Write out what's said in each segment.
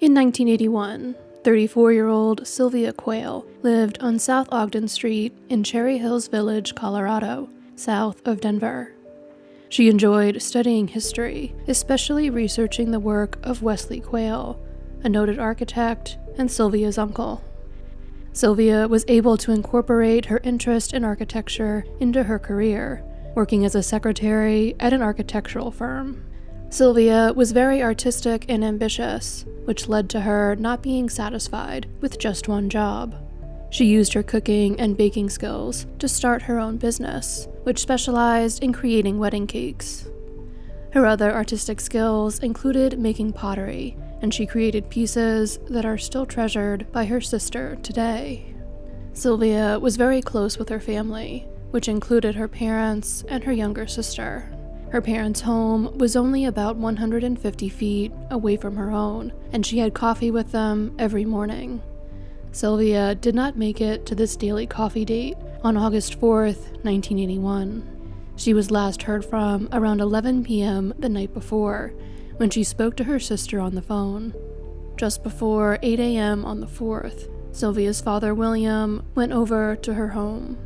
In 1981, 34-year-old Sylvia Quayle lived on South Ogden Street in Cherry Hills Village, Colorado, south of Denver. She enjoyed studying history, especially researching the work of Wesley Quayle, a noted architect and Sylvia's uncle. Sylvia was able to incorporate her interest in architecture into her career, working as a secretary at an architectural firm. Sylvia was very artistic and ambitious, which led to her not being satisfied with just one job. She used her cooking and baking skills to start her own business, which specialized in creating wedding cakes. Her other artistic skills included making pottery, and she created pieces that are still treasured by her sister today. Sylvia was very close with her family, which included her parents and her younger sister. Her parents' home was only about 150 feet away from her own, and she had coffee with them every morning. Sylvia did not make it to this daily coffee date on August 4th, 1981. She was last heard from around 11 p.m. the night before, when she spoke to her sister on the phone. Just before 8 a.m. on the 4th, Sylvia's father, William, went over to her home.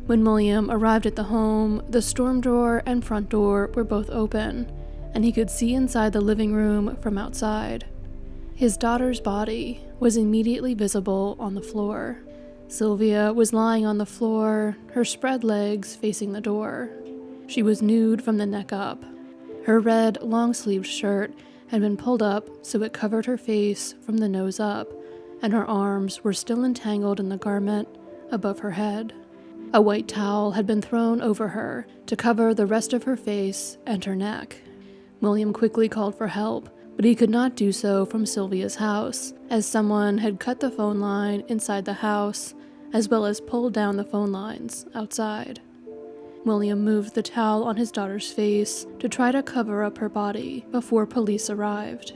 When William arrived at the home, the storm door and front door were both open, and he could see inside the living room from outside. His daughter's body was immediately visible on the floor. Sylvia was lying on the floor, her spread legs facing the door. She was nude from the neck up. Her red, long-sleeved shirt had been pulled up so it covered her face from the nose up, and her arms were still entangled in the garment above her head. A white towel had been thrown over her to cover the rest of her face and her neck. William quickly called for help, but he could not do so from Sylvia's house, as someone had cut the phone line inside the house, as well as pulled down the phone lines outside. William moved the towel on his daughter's face to try to cover up her body before police arrived.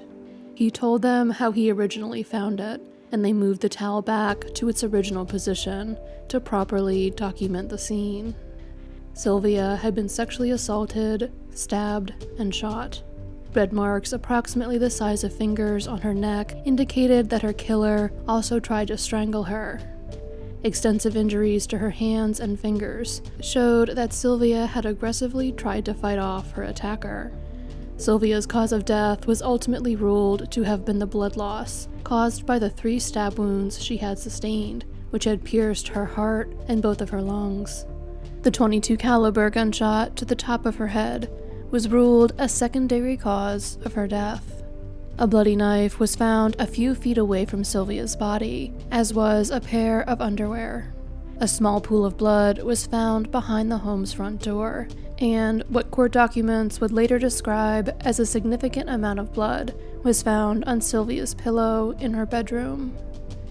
He told them how he originally found it, and they moved the towel back to its original position to properly document the scene. Sylvia had been sexually assaulted, stabbed, and shot. Red marks approximately the size of fingers on her neck indicated that her killer also tried to strangle her. Extensive injuries to her hands and fingers showed that Sylvia had aggressively tried to fight off her attacker. Sylvia's cause of death was ultimately ruled to have been the blood loss caused by the 3 stab wounds she had sustained, which had pierced her heart and both of her lungs. The .22 caliber gunshot to the top of her head was ruled a secondary cause of her death. A bloody knife was found a few feet away from Sylvia's body, as was a pair of underwear. A small pool of blood was found behind the home's front door, and what court documents would later describe as a significant amount of blood was found on Sylvia's pillow in her bedroom.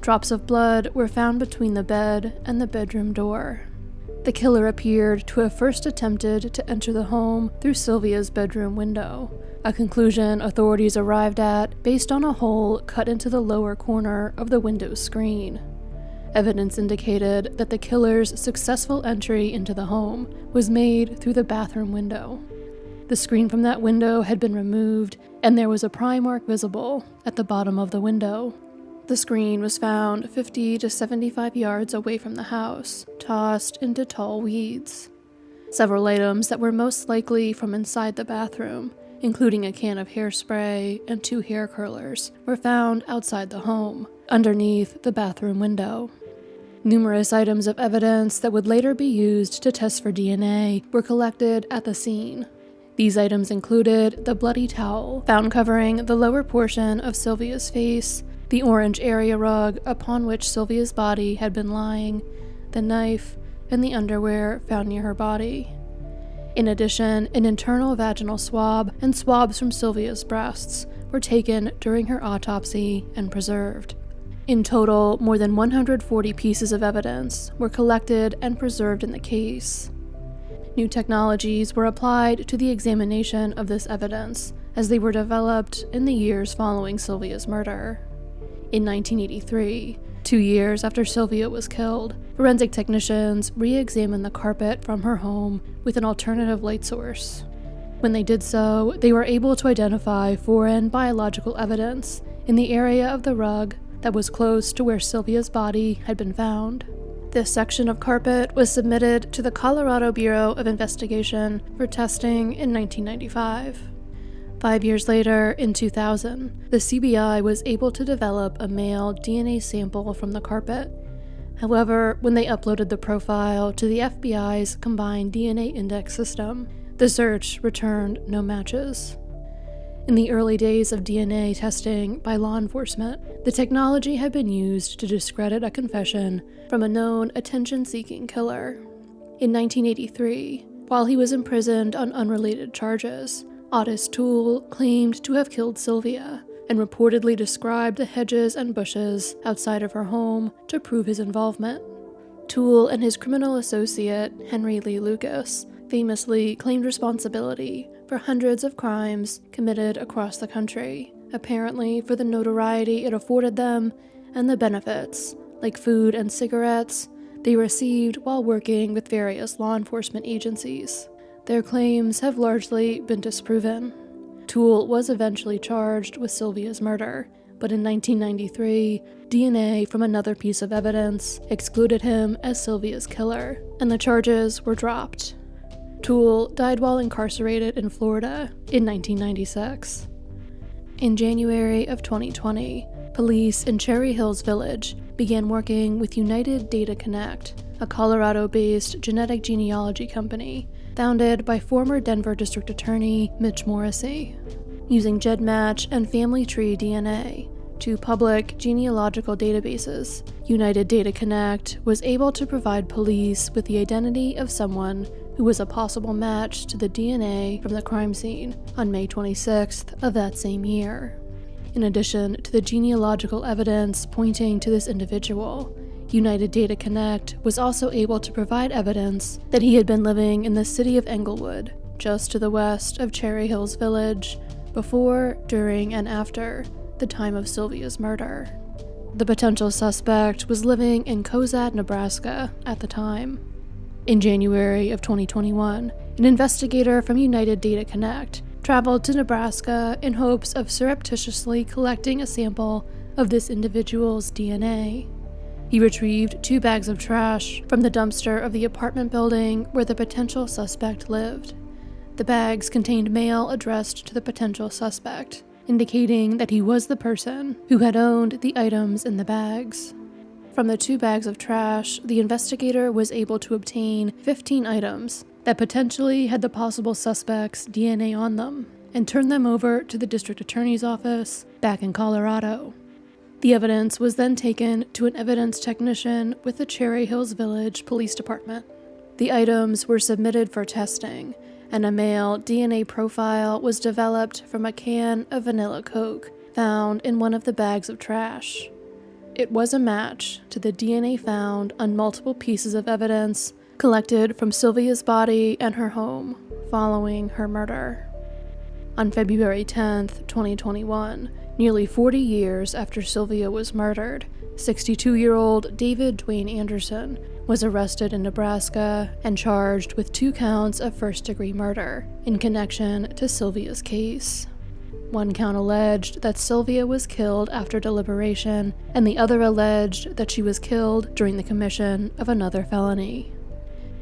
Drops of blood were found between the bed and the bedroom door. The killer appeared to have first attempted to enter the home through Sylvia's bedroom window, a conclusion authorities arrived at based on a hole cut into the lower corner of the window screen. Evidence indicated that the killer's successful entry into the home was made through the bathroom window. The screen from that window had been removed, and there was a pry mark visible at the bottom of the window. The screen was found 50 to 75 yards away from the house, tossed into tall weeds. Several items that were most likely from inside the bathroom, including a can of hairspray and 2 hair curlers, were found outside the home, underneath the bathroom window. Numerous items of evidence that would later be used to test for DNA were collected at the scene. These items included the bloody towel found covering the lower portion of Sylvia's face, the orange area rug upon which Sylvia's body had been lying, the knife, and the underwear found near her body. In addition, an internal vaginal swab and swabs from Sylvia's breasts were taken during her autopsy and preserved. In total, more than 140 pieces of evidence were collected and preserved in the case. New technologies were applied to the examination of this evidence as they were developed in the years following Sylvia's murder. In 1983, 2 years after Sylvia was killed, forensic technicians re-examined the carpet from her home with an alternative light source. When they did so, they were able to identify foreign biological evidence, in the area of the rug that was close to where Sylvia's body had been found. This section of carpet was submitted to the Colorado Bureau of Investigation for testing in 1995. 5 years later, in 2000, the CBI was able to develop a male DNA sample from the carpet. However, when they uploaded the profile to the FBI's Combined DNA Index system, the search returned no matches. In the early days of DNA testing by law enforcement, the technology had been used to discredit a confession from a known attention-seeking killer. In 1983, while he was imprisoned on unrelated charges, Otis Toole claimed to have killed Sylvia and reportedly described the hedges and bushes outside of her home to prove his involvement. Toole and his criminal associate, Henry Lee Lucas, famously claimed responsibility for hundreds of crimes committed across the country, apparently for the notoriety it afforded them and the benefits, like food and cigarettes, they received while working with various law enforcement agencies. Their claims have largely been disproven. Toole was eventually charged with Sylvia's murder, but in 1993, DNA from another piece of evidence excluded him as Sylvia's killer, and the charges were dropped. Toole died while incarcerated in Florida in 1996. In January of 2020, police in Cherry Hills Village began working with United Data Connect, a Colorado-based genetic genealogy company founded by former Denver District Attorney Mitch Morrissey. Using GEDmatch and Family Tree DNA, two public genealogical databases, United Data Connect was able to provide police with the identity of someone who was a possible match to the DNA from the crime scene on May 26th of that same year. In addition to the genealogical evidence pointing to this individual, United Data Connect was also able to provide evidence that he had been living in the city of Englewood, just to the west of Cherry Hills Village, before, during, and after the time of Sylvia's murder. The potential suspect was living in Cozad, Nebraska at the time. In January of 2021, an investigator from United Data Connect traveled to Nebraska in hopes of surreptitiously collecting a sample of this individual's DNA. He retrieved 2 bags of trash from the dumpster of the apartment building where the potential suspect lived. The bags contained mail addressed to the potential suspect, indicating that he was the person who had owned the items in the bags. From the 2 bags of trash, the investigator was able to obtain 15 items that potentially had the possible suspect's DNA on them, and turn them over to the district attorney's office back in Colorado. The evidence was then taken to an evidence technician with the Cherry Hills Village Police Department. The items were submitted for testing, and a male DNA profile was developed from a can of vanilla Coke found in one of the bags of trash. It was a match to the DNA found on multiple pieces of evidence collected from Sylvia's body and her home following her murder. On February 10th, 2021, nearly 40 years after Sylvia was murdered, 62-year-old David Dwayne Anderson was arrested in Nebraska and charged with 2 counts of first-degree murder in connection to Sylvia's case. One count alleged that Sylvia was killed after deliberation, and the other alleged that she was killed during the commission of another felony.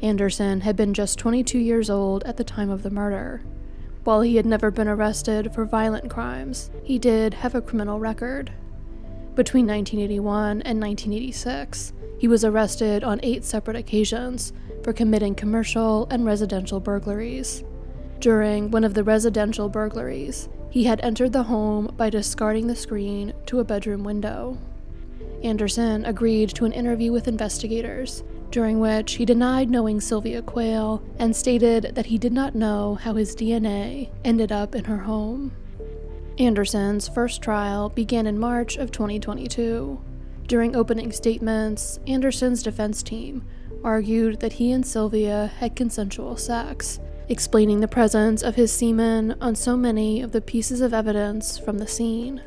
Anderson had been just 22 years old at the time of the murder. While he had never been arrested for violent crimes, he did have a criminal record. Between 1981 and 1986, he was arrested on 8 separate occasions for committing commercial and residential burglaries. During one of the residential burglaries, he had entered the home by discarding the screen to a bedroom window. Anderson agreed to an interview with investigators, during which he denied knowing Sylvia Quayle and stated that he did not know how his DNA ended up in her home. Anderson's first trial began in March of 2022. During opening statements, Anderson's defense team argued that he and Sylvia had consensual sex, explaining the presence of his semen on so many of the pieces of evidence from the scene.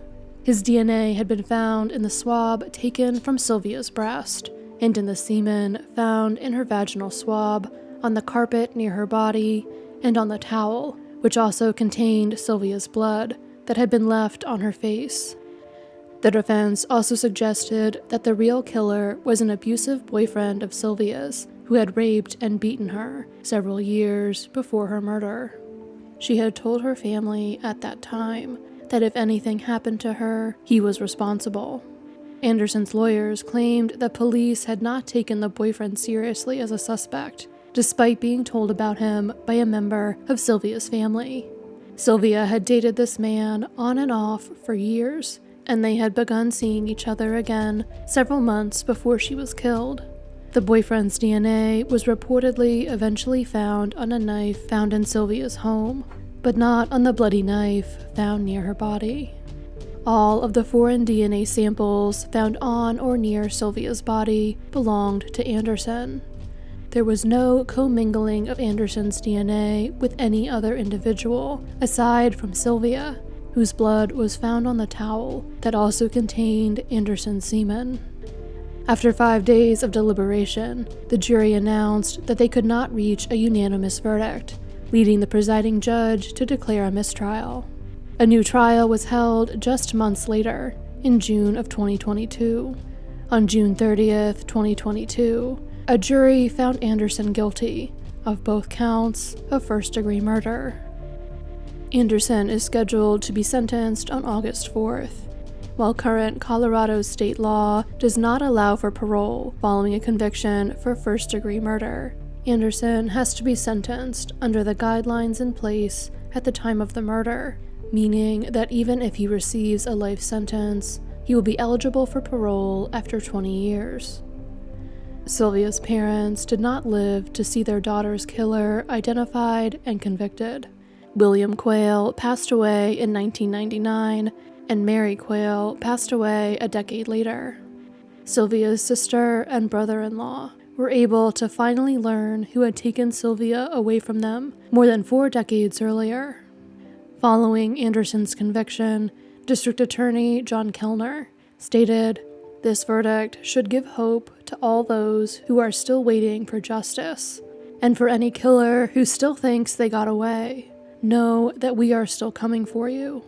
His DNA had been found in the swab taken from Sylvia's breast, and in the semen found in her vaginal swab, on the carpet near her body, and on the towel, which also contained Sylvia's blood that had been left on her face. The defense also suggested that the real killer was an abusive boyfriend of Sylvia's who had raped and beaten her several years before her murder. She had told her family at that time that if anything happened to her, he was responsible. Anderson's lawyers claimed that police had not taken the boyfriend seriously as a suspect, despite being told about him by a member of Sylvia's family. Sylvia had dated this man on and off for years, and they had begun seeing each other again several months before she was killed. The boyfriend's DNA was reportedly eventually found on a knife found in Sylvia's home, but not on the bloody knife found near her body. All of the foreign DNA samples found on or near Sylvia's body belonged to Anderson. There was no commingling of Anderson's DNA with any other individual aside from Sylvia, whose blood was found on the towel that also contained Anderson's semen. After 5 days of deliberation, the jury announced that they could not reach a unanimous verdict, leading the presiding judge to declare a mistrial. A new trial was held just months later, in June of 2022. On June 30th, 2022, a jury found Anderson guilty of both counts of first-degree murder. Anderson is scheduled to be sentenced on August 4th. While current Colorado state law does not allow for parole following a conviction for first-degree murder, Anderson has to be sentenced under the guidelines in place at the time of the murder, meaning that even if he receives a life sentence, he will be eligible for parole after 20 years. Sylvia's parents did not live to see their daughter's killer identified and convicted. William Quayle passed away in 1999, and Mary Quayle passed away a decade later. Sylvia's sister and brother-in-law were able to finally learn who had taken Sylvia away from them more than 4 decades earlier. Following Anderson's conviction, District Attorney John Kellner stated, "This verdict should give hope to all those who are still waiting for justice, and for any killer who still thinks they got away. Know that we are still coming for you."